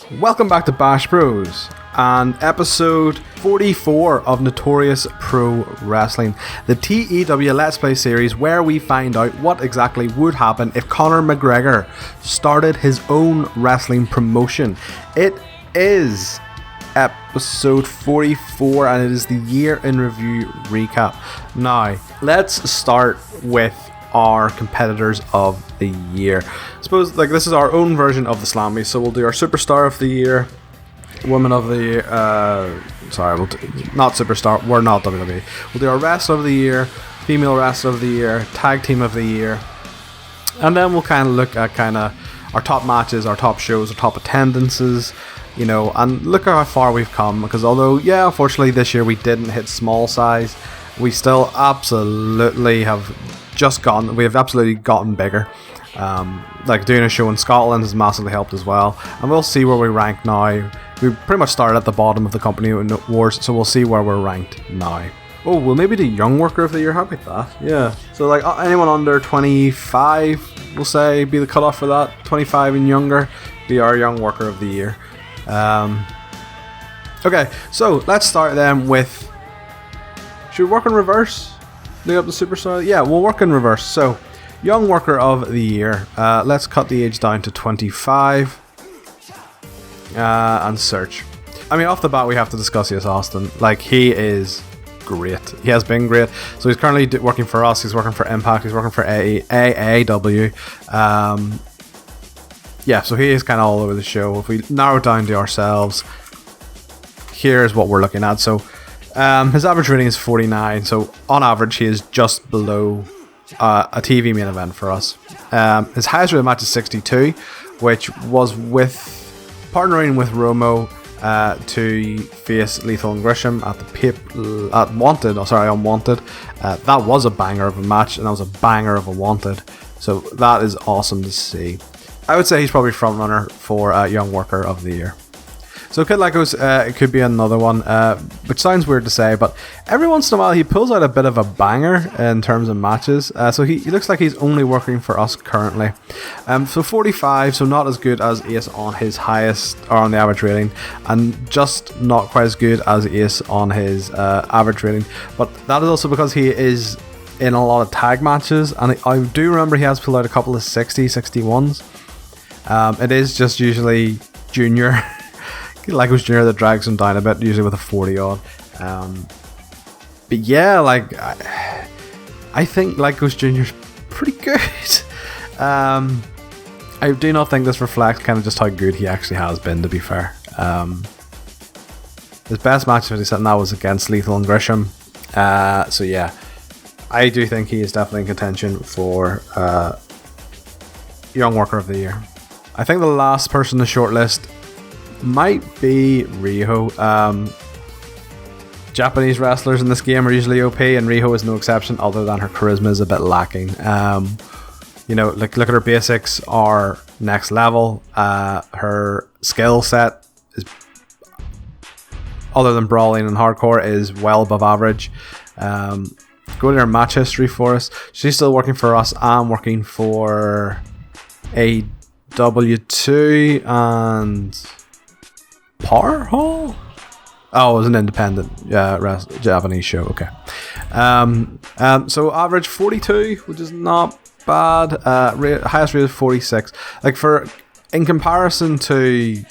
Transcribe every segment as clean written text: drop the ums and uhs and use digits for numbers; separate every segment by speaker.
Speaker 1: Welcome back to Bash Bros and episode 44 of Notorious Pro Wrestling, the TEW Let's Play series where we find out what exactly would happen if Conor McGregor started his own wrestling promotion. It is episode 44 and it is the year in review recap. Now, let's start with our competitors of the year. I suppose this is our own version of the Slammy, so we'll do our Superstar of the Year, Woman of the Year, not Superstar, we're not WWE. We'll do our Wrestler of the Year, Female Wrestler of the Year, Tag Team of the Year, and then we'll kind of look at our top matches, our top shows, our top attendances, and look at how far we've come, because although, unfortunately this year we didn't hit small size, we still absolutely have absolutely gotten bigger. Doing a show in Scotland has massively helped as well, and we'll see where we rank now. We pretty much started at the bottom of the company wars, so we'll see where we're ranked now. Oh, we'll maybe do Young Worker of the Year. How about that? Yeah. So anyone under 25, we'll say, be the cutoff for that. 25 and younger, be our Young Worker of the Year. Okay, so let's start then with. Should we work in reverse? Lead up the Superstar? Yeah, we'll work in reverse. So, Young Worker of the Year. Let's cut the age down to 25. And search. I mean, off the bat, we have to discuss Ace Austin. He is great. He has been great. So, he's currently working for us. He's working for Impact. He's working for AAW. So he is kind of all over the show. If we narrow it down to ourselves, here's what we're looking at. So, his average rating is 49, so on average he is just below a TV main event for us. His highest rated match is 62, which was partnering with Romo to face Lethal and Grisham at Unwanted. That was a banger of a match, and that was a banger of a Wanted, so that is awesome to see. I would say he's probably front runner for Young Worker of the Year. So Kid Lycos, it could be another one, which sounds weird to say, but every once in a while he pulls out a bit of a banger in terms of matches. So he looks like he's only working for us currently. So 45, so not as good as Ace on his highest, or on the average rating, and just not quite as good as Ace on his average rating. But that is also because he is in a lot of tag matches, and I do remember he has pulled out a couple of 61s. It is just usually Junior. Lycos Jr. that drags him down a bit, usually with a 40 odd. But yeah, I think Lycos Jr. is pretty good. I do not think this reflects kind of just how good he actually has been, to be fair. His best match that he said now was against Lethal and Grisham. So yeah, I do think he is definitely in contention for Young Worker of the Year. I think the last person to shortlist might be Riho. Japanese wrestlers in this game are usually OP, and Riho is no exception, other than her charisma is a bit lacking. Look at her basics are next level. Her skill set is, other than brawling and hardcore, is well above average. Go to her match history for us. She's still working for us. I'm working for AW2 and Power Hall? Oh, it was an independent Japanese show. Okay. So average 42, which is not bad. Highest rate is 46. In comparison to,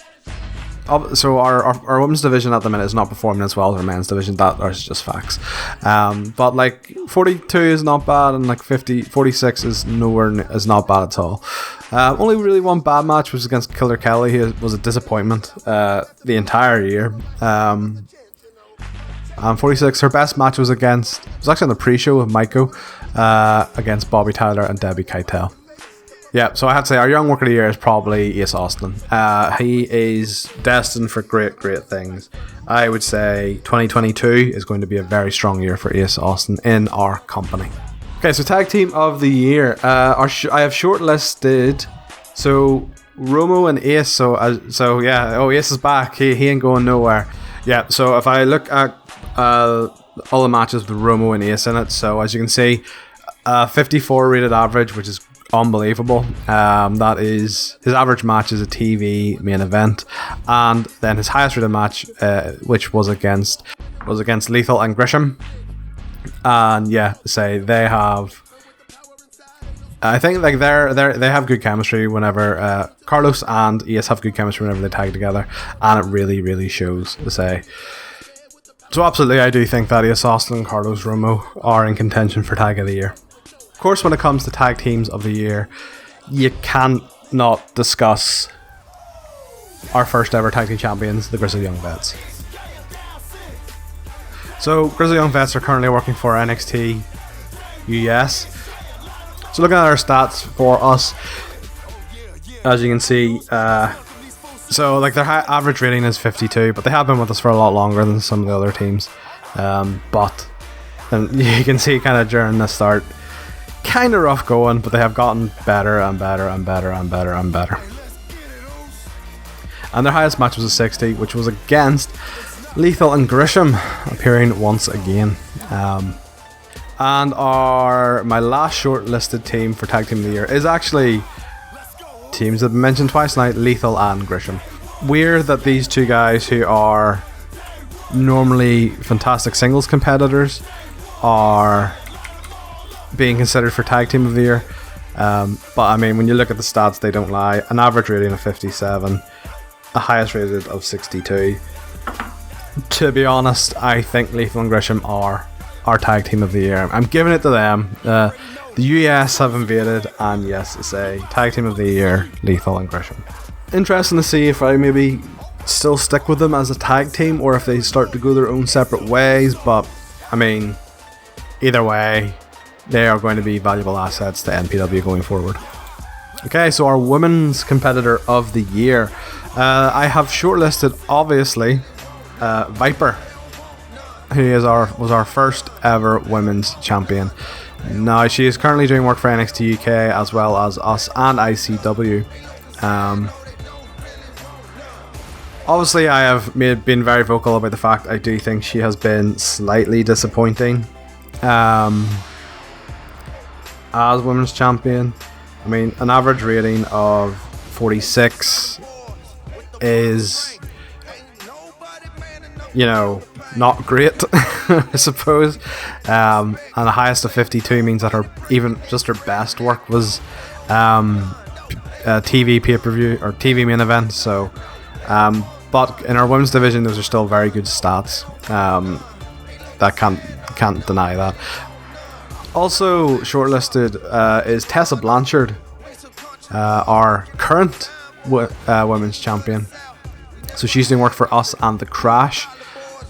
Speaker 1: so our women's division at the minute is not performing as well as our men's division. That is just facts. But 42 is not bad, and 46 is not bad at all. Only really one bad match was against Killer Kelly. He was a disappointment the entire year. And 46, her best match was actually on the pre-show with Maiko against Bobby Tyler and Debbie Keitel. Yeah, so I had to say our Young Worker of the Year is probably Ace Austin. He is destined for great things. I would say 2022 is going to be a very strong year for Ace Austin in our company. Okay, so Tag Team of the Year. I have shortlisted, so Romo and Ace. Ace is back. He ain't going nowhere. Yeah, so if I look at all the matches with Romo and Ace in it, so as you can see, 54 rated average, which is unbelievable. That is, his average match is a TV main event, and then his highest rated match, which was against Lethal and Grisham. And yeah, say they have. I think like they have good chemistry whenever Carlos and Ace have good chemistry whenever they tag together, and it really shows. To say. So absolutely, I do think that Ace Austin and Carlos Romo are in contention for Tag of the Year. Of course, when it comes to Tag Teams of the Year, you can't not discuss our first ever Tag Team Champions, the Grizzly Young Vets. So, Grizzly Young Vets are currently working for NXT US. So, looking at our stats for us, as you can see, so like their average rating is 52, but they have been with us for a lot longer than some of the other teams. But you can see kind of during the start, kind of rough going, but they have gotten better and better and better and better and better. And their highest match was a 60, which was against Lethal and Grisham, appearing once again. And my last shortlisted team for Tag Team of the Year is actually teams that have been mentioned twice tonight, Lethal and Grisham. Weird that these two guys, who are normally fantastic singles competitors, are being considered for Tag Team of the Year. But I mean, when you look at the stats, they don't lie. An average rating of 57, a highest rated of 62. To be honest, I think Lethal and Grisham are our Tag Team of the Year. I'm giving it to them. The US have invaded, and yes, it's a Tag Team of the Year, Lethal and Grisham. Interesting to see if I maybe still stick with them as a tag team, or if they start to go their own separate ways, but I mean, either way, they are going to be valuable assets to NPW going forward. Okay, so our Women's Competitor of the Year. I have shortlisted, obviously, Viper, who was our first ever Women's Champion. Now, she is currently doing work for NXT UK as well as us and ICW. Obviously, I have been very vocal about the fact I do think she has been slightly disappointing as Women's Champion. I mean, an average rating of 46 is, you know, not great, I suppose. And the highest of 52 means that her best work was TV pay-per-view or TV main event. So, but in our women's division, those are still very good stats. That can't deny that. Also shortlisted is Tessa Blanchard, our current women's champion. So she's doing work for us and the Crash,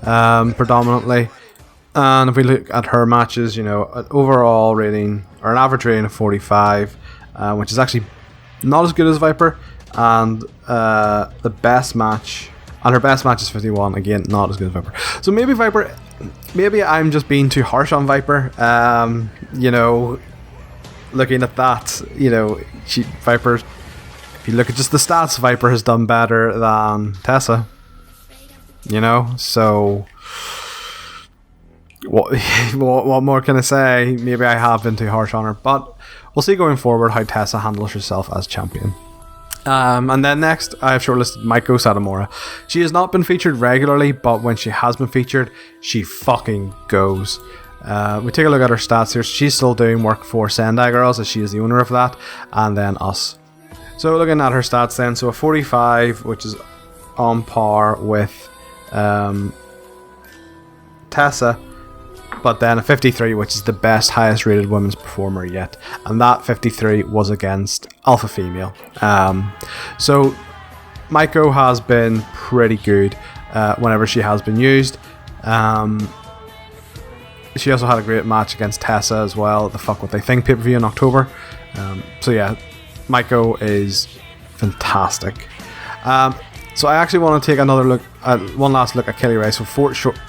Speaker 1: predominantly. And if we look at her matches, you know, an overall rating or an average rating of 45, which is actually not as good as Viper, and the best match, and her best match is 51. Again, not as good as Viper. So maybe I'm just being too harsh on Viper. You know, looking at that, you know, Viper. If you look at just the stats, Viper has done better than Tessa. You know, so what more can I say? Maybe I have been too harsh on her, but we'll see going forward how Tessa handles herself as champion. And then next, I have shortlisted Maiko Satomura. She has not been featured regularly, but when she has been featured, she fucking goes. We take a look at her stats here. She's still doing work for Sendai Girls, as she is the owner of that, and then us. So looking at her stats then, so a 45, which is on par with Tessa, but then a 53, which is the best, highest rated women's performer yet, and that 53 was against Alpha Female. So Maiko has been pretty good whenever she has been used. She also had a great match against Tessa as well at the Fuck What They Think pay-per-view in October. So yeah, Maiko is fantastic. So I actually want to take another look at one last look at Kelly Ray. So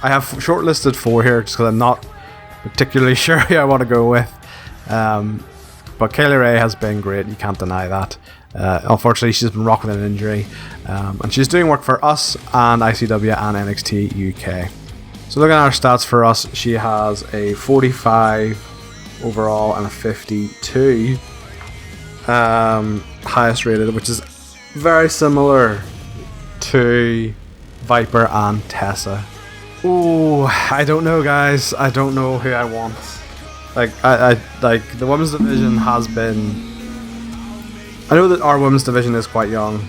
Speaker 1: I have shortlisted 4 here just because I'm not particularly sure who I want to go with. But Kelly Ray has been great. You can't deny that. Unfortunately, she's been rocking an injury, and she's doing work for us and ICW and NXT UK. So looking at our stats for us, she has a 45 overall and a 52 highest rated, which is very similar to Viper and Tessa. Ooh, I don't know, guys. I don't know who I want. Like, I like the women's division has been. I know that our women's division is quite young.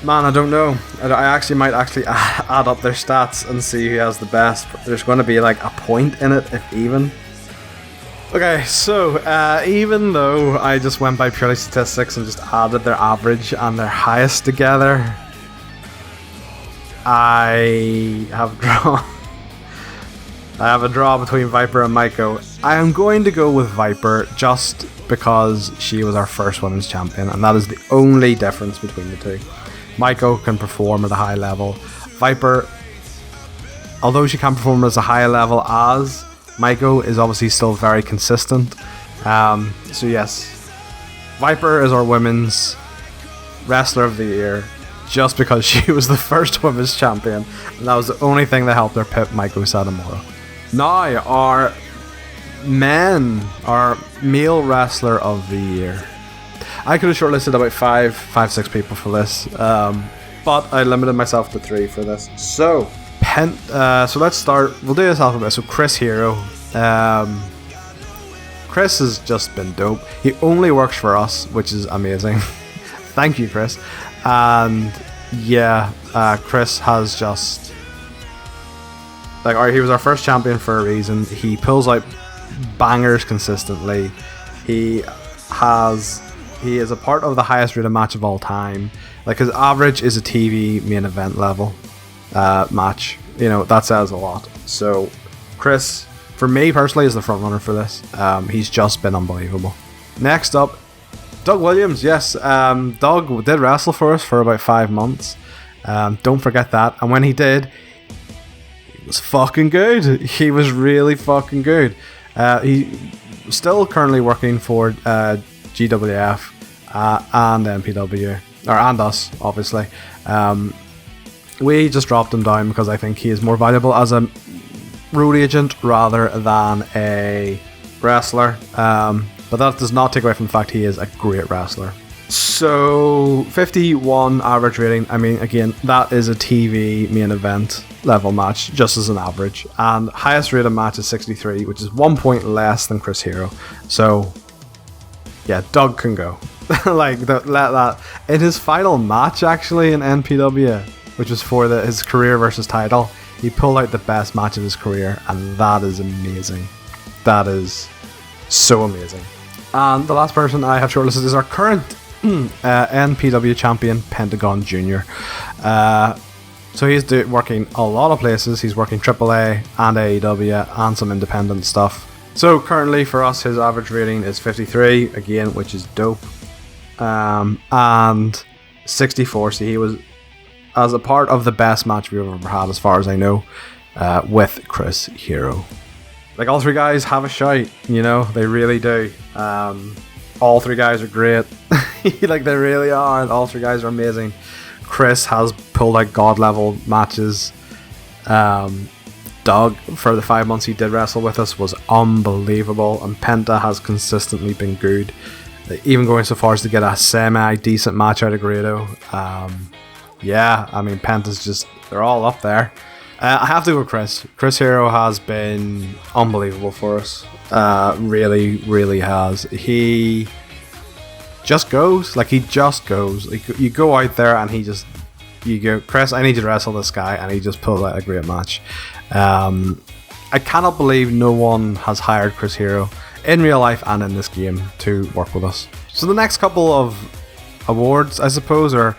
Speaker 1: Man, I don't know. I actually might add up their stats and see who has the best. But there's going to be like a point in it, if even. Okay, so even though I just went by purely statistics and just added their average and their highest together, I have drawn. I have a draw between Viper and Maiko. I am going to go with Viper just because she was our first women's champion, and that is the only difference between the two. Maiko can perform at a high level. Viper, although she can perform at a high level as Maiko, is obviously still very consistent. So yes, Viper is our women's wrestler of the year just because she was the first women's champion, and that was the only thing that helped her pip Maiko Satomura. Now, our male wrestler of the year. I could have shortlisted about five, 6 people for this, but I limited myself to 3 for this. So, so let's start. We'll do this alphabet. So, Chris Hero. Chris has just been dope. He only works for us, which is amazing. Thank you, Chris. And yeah, Chris has just he was our first champion for a reason. He pulls out bangers consistently. He is a part of the highest rated match of all time. Like, his average is a TV main event level match. You know, that says a lot. So Chris, for me personally, is the front runner for this. He's just been unbelievable. Next up, Doug Williams. Yes, Doug did wrestle for us for about 5 months. Don't forget that. And when he did, he was fucking good. He was really fucking good. He still currently working for GWF and MPW, and us, obviously. We just dropped him down because I think he is more valuable as a road agent rather than a wrestler. But that does not take away from the fact he is a great wrestler. So 51 average rating. I mean, again, that is a TV main event level match, just as an average. And highest rated match is 63, which is 1 point less than Chris Hero. So yeah, Doug can go. Let that in his final match actually in NPW, which was for his career versus title. He pulled out the best match of his career, and that is amazing. That is so amazing. And the last person I have shortlisted is our current NPW champion, Pentagon Jr. So he's working a lot of places. He's working AAA and AEW and some independent stuff. So currently for us, his average rating is 53, again, which is dope. And 64, so he was as a part of the best match we've ever had, as far as I know, with Chris Hero. Like, all 3 guys have a shout, you know, they really do. All 3 guys are great. Like, they really are, and all 3 guys are amazing. Chris has pulled out god level matches. Doug, for the 5 months he did wrestle with us, was unbelievable, and Penta has consistently been good, even going so far as to get a semi-decent match out of Grado. Yeah, I mean, Penta's just, they're all up there. I have to go with Chris. Chris Hero has been unbelievable for us. Really, really has. He just goes. Like, he just goes. Like, you go out there and you go, Chris, I need you to wrestle this guy, and he just pulls out a great match. I cannot believe no one has hired Chris Hero in real life and in this game to work with us. So the next couple of awards, I suppose, or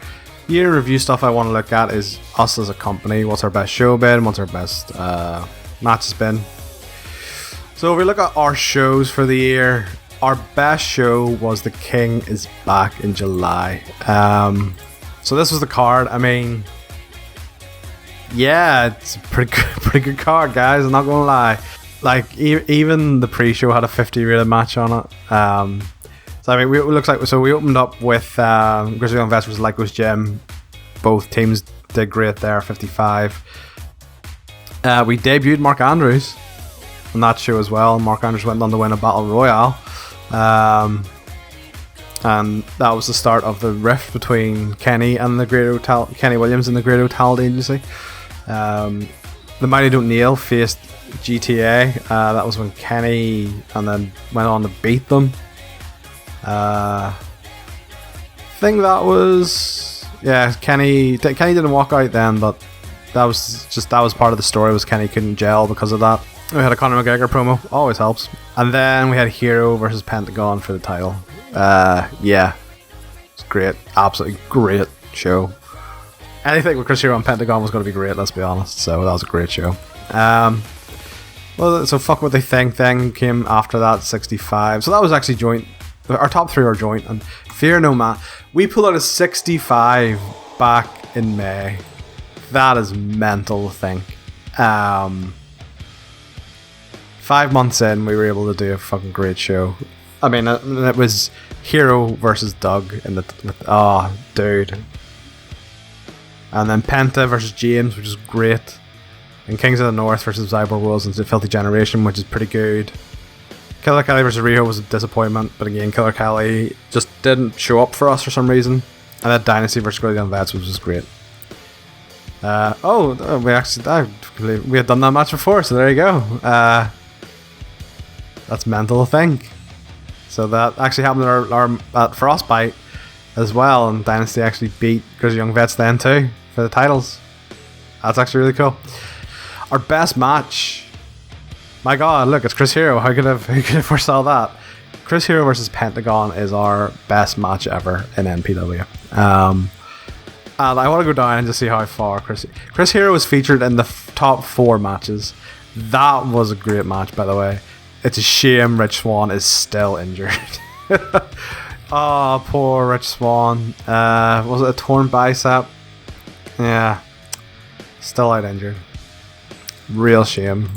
Speaker 1: year review stuff I want to look at is us as a company. What's our best show been? What's our best matches been? So if we look at our shows for the year, our best show was The King Is Back in July. So this was the card. I mean, yeah, it's a pretty good card, guys. I'm not gonna lie. Like, even the pre-show had a 50 rated match on it. So I mean, it looks like, so we opened up with Grizzly on Vest versus Lycos Gym. Both teams did great there, 55. We debuted Mark Andrews on that show as well. Mark Andrews went on to win a Battle Royale. and that was the start of the rift between Kenny Williams and the Great Talent Agency. The Mighty Don't Kneel faced GTA. That was when Kenny and then went on to beat them. I think that was Kenny didn't walk out then, but that was part of the story, was Kenny couldn't gel because of that. We had a Conor McGregor promo, always helps. And then we had Hero versus Pentagon for the title. It's great, absolutely great show. Anything with Chris Hero and Pentagon was going to be great, let's be honest. So that was a great show. So Fuck What They Think then came after that, 65. So that was actually joint. Our top 3 were joint, and Fear No Man. We pulled out a 65 back in May. That is mental to think. 5 months in, we were able to do a fucking great show. I mean, it was Hero versus Doug in the dude. And then Penta versus James, which is great. And Kings of the North versus Cyborg Worlds and the Filthy Generation, which is pretty good. Killer Kelly versus Rio was a disappointment, but again, Killer Kelly just didn't show up for us for some reason. And then Dynasty versus Gorilla Gun Vets, which was great. We had done that match before, so there you go. That's mental to think. So that actually happened at Frostbite as well, and Dynasty actually beat Grizzly Young Vets then too for the titles. That's actually really cool. Our best match. My God, look, it's Chris Hero. Who could have foresaw that? Chris Hero versus Pentagon is our best match ever in NPW. And I want to go down and just see how far Chris Hero was featured in the top 4 matches. That was a great match, by the way. It's a shame Rich Swann is still injured. Oh, poor Rich Swann. Was it a torn bicep? Yeah. Still out injured. Real shame.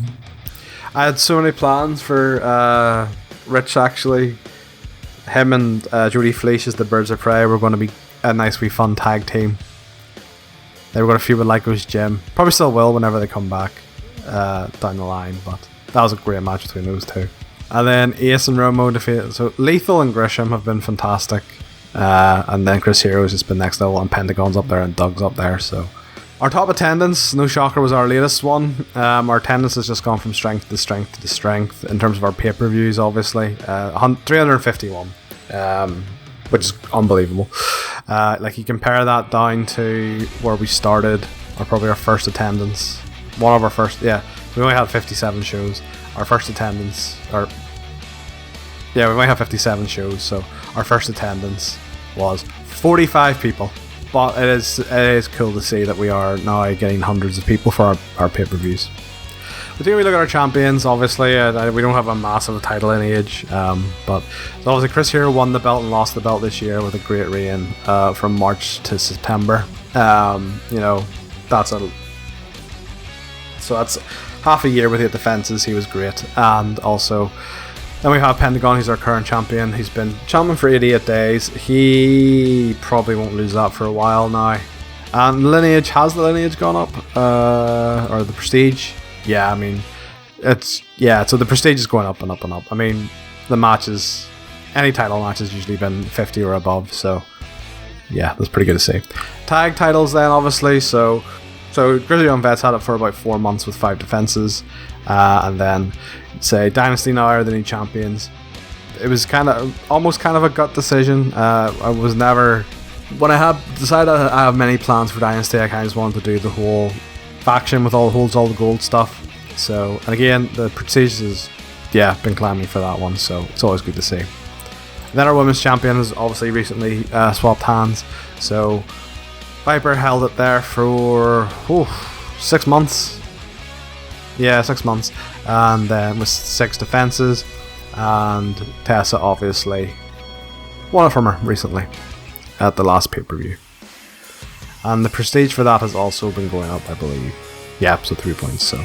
Speaker 1: I had so many plans for Rich, actually. Him and Jody Fleisch as the Birds of Prey were going to be a nice wee fun tag team. They were going to feud with Lyco's Gym. Probably still will whenever they come back down the line, but that was a great match between those two. And then Ace and Romo defeated. So Lethal and Grisham have been fantastic. And then Chris Hero's just been next level, and Pentagon's up there and Doug's up there. So our top attendance, no shocker, was our latest one. Our attendance has just gone from strength to strength to strength in terms of our pay-per-views, obviously. 351, which is unbelievable. Like, you compare that down to where we started, or probably our first attendance. We only had 57 shows. Our first attendance, we might have 57 shows, so our first attendance was 45 people. But it is cool to see that we are now getting hundreds of people for our pay-per-views. But here we look at our champions. Obviously, we don't have a massive title lineage, but so obviously Chris Hero won the belt and lost the belt this year with a great reign from March to September. That's half a year with 8 defenses. He was great. And also, then we have Pentagon, who's our current champion. He's been champion for 88 days. He probably won't lose that for a while now. And has the lineage gone up? Or the prestige? Yeah, I mean, so the prestige is going up and up and up. I mean, the matches, any title match has usually been 50 or above, so yeah, that's pretty good to see. Tag titles then, obviously, so Grizzly Young Vets had it for about 4 months with 5 defenses, and then say Dynasty now are the new champions. It was almost kind of a gut decision. I was never, when I had decided I have many plans for Dynasty, I kind of just wanted to do the whole faction with all the gold stuff. So, and again, the prestige has been climbing for that one, so it's always good to see. And then our women's champion has obviously recently swapped hands, so Viper held it there for 6 months. Yeah, 6 months. And then with 6 defenses. And Tessa obviously won it from her recently at the last pay-per-view. And the prestige for that has also been going up, I believe. Yeah, so 3 points. So,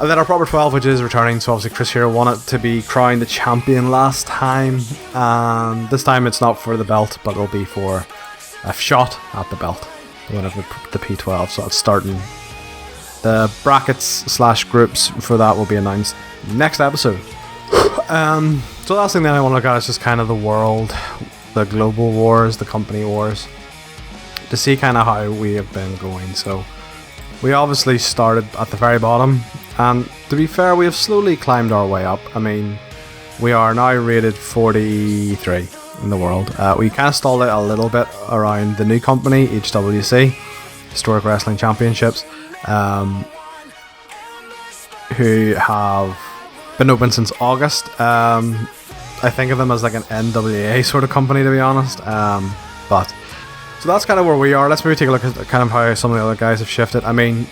Speaker 1: and then our proper 12, which is returning. So obviously Chris Hero won it to be crowned the champion last time. And this time it's not for the belt, but it'll be for a shot at the belt, the winner of the P12. So it's starting. The brackets / groups for that will be announced next episode. So the last thing that I want to look at is just kind of the world, the global wars, the company wars, to see kind of how we have been going. So we obviously started at the very bottom, and to be fair, we have slowly climbed our way up. I mean, we are now rated 43 in the world. We kind of stalled out a little bit around the new company, HWC, Historic Wrestling Championships, who have been open since August. I think of them as like an NWA sort of company, to be honest. But so that's kind of where we are. Let's maybe take a look at kind of how some of the other guys have shifted. I mean,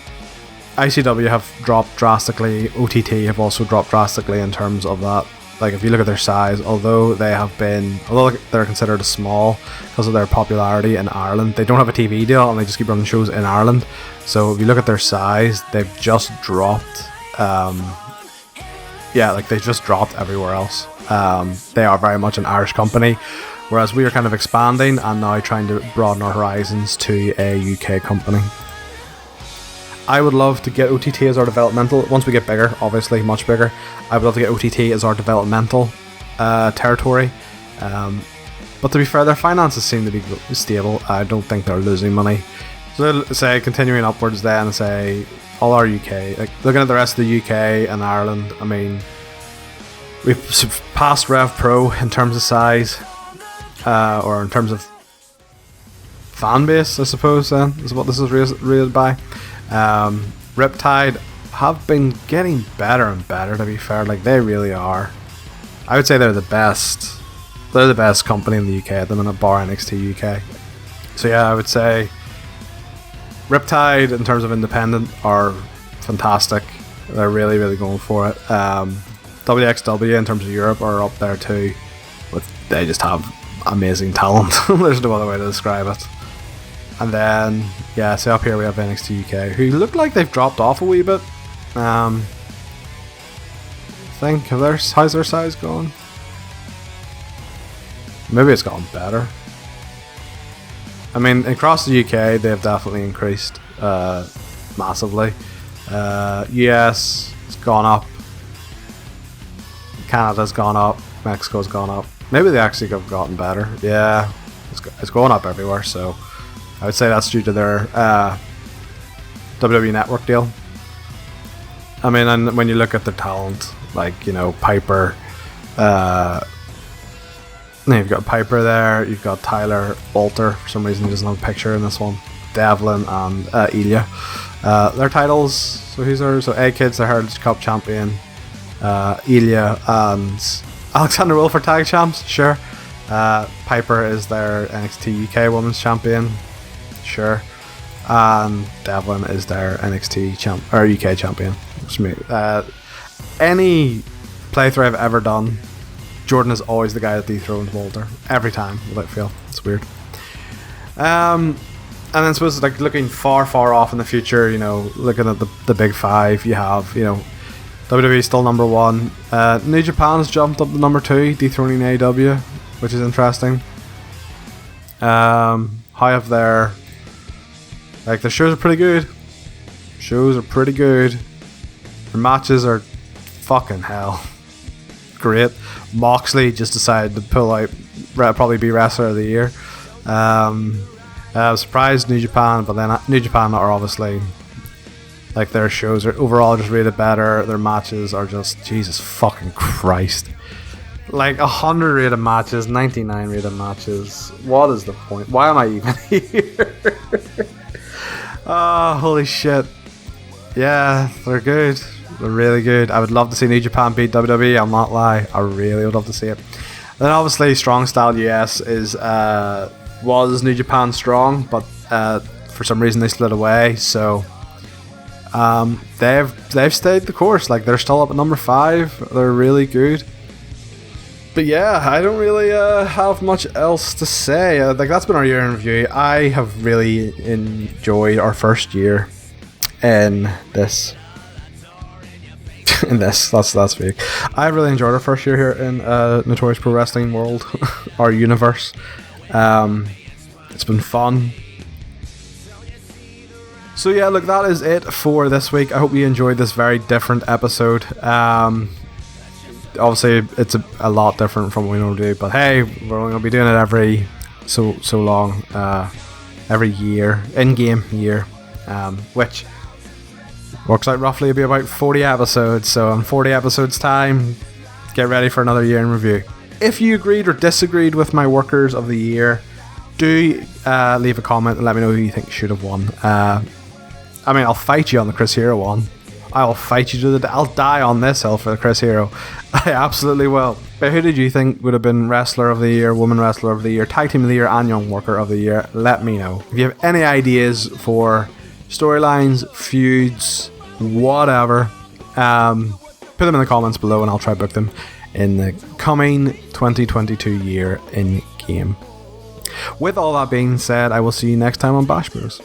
Speaker 1: ICW have dropped drastically. OTT have also dropped drastically in terms of that. Like, if you look at their size, although they're considered a small because of their popularity in Ireland, they don't have a TV deal and they just keep running shows in Ireland. So if you look at their size, they've just dropped. They've just dropped everywhere else. They are very much an Irish company, whereas we are kind of expanding and now trying to broaden our horizons to a UK company. I would love to get OTT as our developmental, once we get bigger, obviously, much bigger. I would love to get OTT as our developmental territory. But to be fair, their finances seem to be stable. I don't think they're losing money. So say, continuing upwards then, say, all our UK, like looking at the rest of the UK and Ireland, I mean, we've passed Rev Pro in terms of size, or in terms of fan base, I suppose, then, is what this is rated by. Riptide have been getting better and better, to be fair. Like, they really are. I would say they're the best. They're the best company in the UK at the minute, bar NXT UK. So yeah, I would say Riptide in terms of independent are fantastic. They're really, really going for it. WXW in terms of Europe are up there too. But they just have amazing talent. There's no other way to describe it. And then, yeah, so up here we have NXT UK, who look like they've dropped off a wee bit. How's their size gone? Maybe it's gotten better. I mean, across the UK, they've definitely increased massively. US has gone up. Canada's gone up. Mexico's gone up. Maybe they actually have gotten better. Yeah, it's going up everywhere, so I would say that's due to their WWE Network deal. I mean, and when you look at the talent, like, you know, Piper, you've got Piper there, you've got Tyler Walter, for some reason he doesn't have a picture in this one, Devlin and Ilya. Their titles, so who's there? So A-Kid's the Heritage Cup champion, Ilya and Alexander Wilford tag champs, sure. Piper is their NXT UK Women's Champion, sure. And Devlin is their NXT UK champion. Any playthrough I've ever done, Jordan is always the guy that dethrones Walter every time, without fail. It's weird. And then I suppose, like, looking far off in the future, you know, looking at the big five, you have, you know, WWE still number one. New Japan has jumped up to number 2, dethroning AEW, which is interesting. How have their shows are pretty good. Their matches are fucking hell. Great. Moxley just decided to pull out, probably be wrestler of the year. I was surprised New Japan, but then New Japan are obviously, like, their shows are overall just rated better. Their matches are just, Jesus fucking Christ. Like 100 rated matches, 99 rated matches. What is the point? Why am I even here? Oh, holy shit. Yeah, they're good. They're really good. I would love to see New Japan beat WWE, I'll not lie. I really would love to see it. Then obviously Strong Style US was New Japan Strong, but for some reason they split away, so they've stayed the course. Like, they're still up at number 5. They're really good. But yeah, I don't really have much else to say. Like, that's been our year in review. I have really enjoyed our first year in this. That's fake. I really enjoyed our first year here in Notorious Pro Wrestling World, our universe. It's been fun. So yeah, look, that is it for this week. I hope you enjoyed this very different episode. Obviously, it's a lot different from what we normally do, but hey, we're only going to be doing it every so long, every year, in-game year, which works out roughly to be about 40 episodes. So in 40 episodes time, get ready for another year in review. If you agreed or disagreed with my workers of the year, do leave a comment and let me know who you think should have won. I'll fight you on the Chris Hero one. I'll fight you to the... I'll die on this hill for the Chris Hero. I absolutely will. But who did you think would have been Wrestler of the Year, Woman Wrestler of the Year, Tag Team of the Year, and Young Worker of the Year? Let me know. If you have any ideas for storylines, feuds, whatever, put them in the comments below and I'll try to book them in the coming 2022 year in game. With all that being said, I will see you next time on Bash Bros.